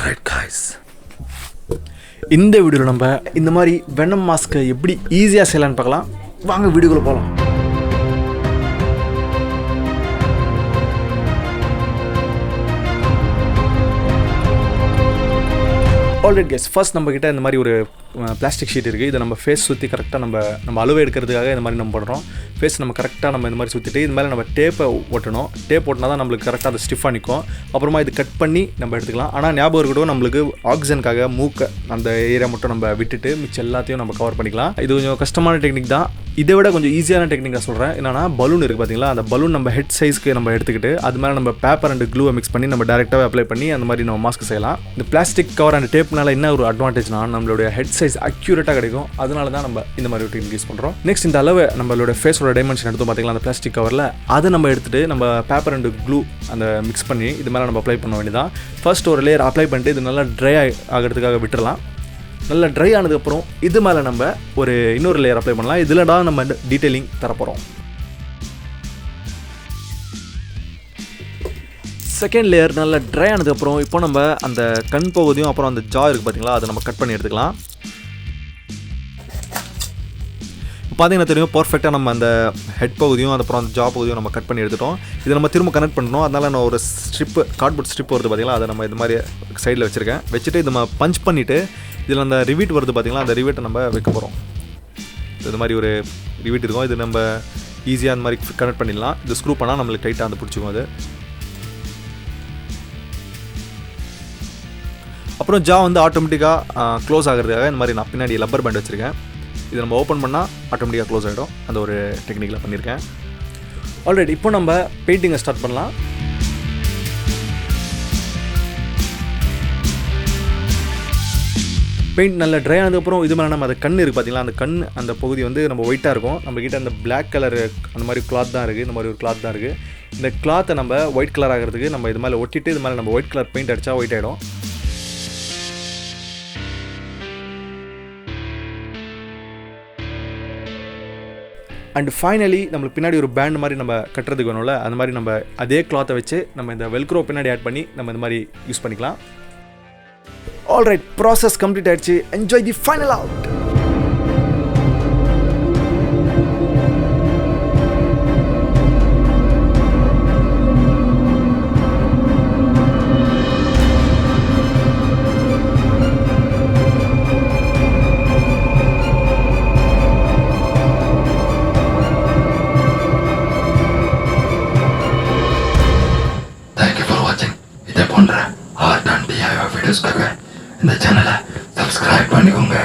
Alright guys, இந்த வீடியோவில் நம்ம இந்த மாதிரி வெனம் மாஸ்க்கை எப்படி ஈஸியாக செய்யலான்னு பார்க்கலாம். வாங்க வீடியோக்குள்ள போகலாம். ஆல்ரெடி கேஸ் ஃபர்ஸ்ட் நம்மக்கிட்ட இந்த மாதிரி ஒரு பிளாஸ்டிக் ஷீட் இருக்குது. இதை நம்ம ஃபேஸ் சுற்றி கரெக்டாக நம்ம அளவு எடுக்கிறதுக்காக இந்த மாதிரி நம்ம பண்ணுறோம். ஃபேஸ் நம்ம கரெக்டாக நம்ம இந்த மாதிரி சுற்றிட்டு இது மேலே நம்ம டேப்பை ஒட்டணும். டேப் ஒட்டினா தான் நம்மளுக்கு கரெக்டாக அது ஸ்டிஃபாக நிற்கும். அப்புறமா இது கட் பண்ணி நம்ம எடுத்துக்கலாம். ஆனால் ஞாபகம் இருக்கட்டும், நம்மளுக்கு ஆக்சிஜனுக்காக மூக்கை அந்த ஏரியா மட்டும் நம்ம விட்டுட்டு மிச்சம் எல்லாத்தையும் நம்ம கவர் பண்ணிக்கலாம். இது கொஞ்சம் கஷ்டமான டெக்னிக் தான். இதை விட கொஞ்சம் ஈஸியான டெக்னிக்காக சொல்கிறேன். என்னன்னா பலூன் இருக்குது பார்த்தீங்களா, அந்த பலூன் நம்ம ஹெட் சைஸ்க்கு நம்ம எடுத்துக்கிட்டு அது மேலே நம்ம பேப்பர் அண்ட் க்ளூவை மிக்ஸ் பண்ணி நம்ம டேரெக்டாக அப்ளை பண்ணி அந்த மாதிரி நம்ம மாஸ்க் செய்யலாம். இந்த பிளாஸ்டிக் கவர் அண்ட் டேப்னால என்ன ஒரு அட்வான்டேஜ்னா நம்மளுடைய ஹெட் சைஸ் அக்யூரேட்டாக கிடைக்கும். அதனால தான் நம்ம இந்த மாதிரி ஒரு டெக்னிக் யூஸ் பண்ணுறோம். நெக்ஸ்ட் இந்த அளவு நம்மளோட ஃபேஸோட டைமென்ஷன் எடுத்து பார்த்தீங்களா, அந்த பிளாஸ்டிக் கவரில் அதை நம்ம எடுத்துகிட்டு நம்ம பேப்பர் அண்ட் க்ளூ அந்த மிக்ஸ் பண்ணி இது மேலே நம்ம அப்ளை பண்ண வேண்டியதான். ஃபர்ஸ்ட் ஒரு லேயர் அப்ளை பண்ணிட்டு இது நல்லா ட்ரை ஆகிறதுக்காக விட்டுறலாம். நல்லா ட்ரை ஆனதுக்கப்புறம் இது மேலே நம்ம ஒரு இன்னொரு லேயர் அப்ளை பண்ணலாம். இதில் தான் நம்ம டீட்டெயிலிங் தரப்போகிறோம். செகண்ட் லேயர் நல்லா ட்ரை ஆனதுக்கப்புறம் இப்போ நம்ம அந்த கண் பகுதியும் அப்புறம் அந்த ஜா இருக்குது பார்த்தீங்களா, அதை நம்ம கட் பண்ணி எடுத்துக்கலாம். பார்த்தீங்கன்னா தெரியும், பர்ஃபெக்டாக நம்ம அந்த ஹெட் பகுதியும் அப்புறம் அந்த ஜா பகுதியும் நம்ம கட் பண்ணி எடுத்துட்டோம். இதை நம்ம திரும்ப கனெக்ட் பண்ணணும். அதனால் நான் ஒரு கார்ட்போர்ட் ஸ்ட்ரிப் வருது பார்த்தீங்களா, அதை நம்ம இது மாதிரி சைடில் வச்சுட்டு இது நம்ம பஞ்ச் பண்ணிவிட்டு இதில் அந்த ரிவீட் வருது பார்த்தீங்களா, அந்த ரிவீட்டை நம்ம வைக்க போகிறோம். இது மாதிரி ஒரு ரிவீட் இருக்கும். இது நம்ம ஈஸியாக அந்த மாதிரி கனெக்ட் பண்ணிடலாம். இது ஸ்க்ரூ பண்ணால் நம்மளுக்கு டைட்டாக வந்து பிடிச்சிக்கும். அது அப்புறம் ஜா வந்து ஆட்டோமேட்டிக்காக க்ளோஸ் ஆகிறதுக்காக இந்த மாதிரி நான் பின்னாடி லப்பர் பேண்ட் வச்சுருக்கேன். இது நம்ம ஓப்பன் பண்ணால் ஆட்டோமேட்டிக்காக க்ளோஸ் ஆகிடும். அந்த ஒரு டெக்னிக்கில் பண்ணியிருக்கேன். ஆல்ரெடி இப்போ நம்ம பெயிண்டிங்கை ஸ்டார்ட் பண்ணலாம். பெயிண்ட் நல்லா ட்ரை ஆனதுக்கப்புறம் இது மேலே நம்ம அந்த கண் இருக்குது பார்த்தீங்களா, அந்த கண் அந்த பகுதி வந்து நம்ம ஒயிட்டாக இருக்கும். நம்மக்கிட்ட அந்த பிளாக் கலர் அந்த மாதிரி கிளாத் தான் இருக்குது. இந்த மாதிரி ஒரு கிளாத் தான் இருக்குது. இந்த கிளாத்தை நம்ம ஒயிட் கலர் ஆகிறதுக்கு நம்ம இது மேலே ஒட்டிட்டு இது மேலே நம்ம ஒயிட் கலர் பெயிண்ட் அடித்தா ஒயிட் ஆகிடும். அண்ட் ஃபைனலி நம்மளுக்கு பின்னாடி ஒரு பேண்ட் மாதிரி நம்ம கட்டுறதுக்கு வேணும்ல, அந்த மாதிரி நம்ம அதே கிளாத்தை வச்சு நம்ம இந்த வெல்க்ரோ பின்னாடி ஆட் பண்ணி நம்ம இந்த மாதிரி யூஸ் பண்ணிக்கலாம். ஆல்ரைட், ப்ராசஸ் கம்ப்ளீட் ஆயிடுச்சு. Enjoy the final out. Art and DIY வீடியோஸ்க்காக இந்த சேனலை சப்ஸ்கிரைப் பண்ணிக்கோங்க.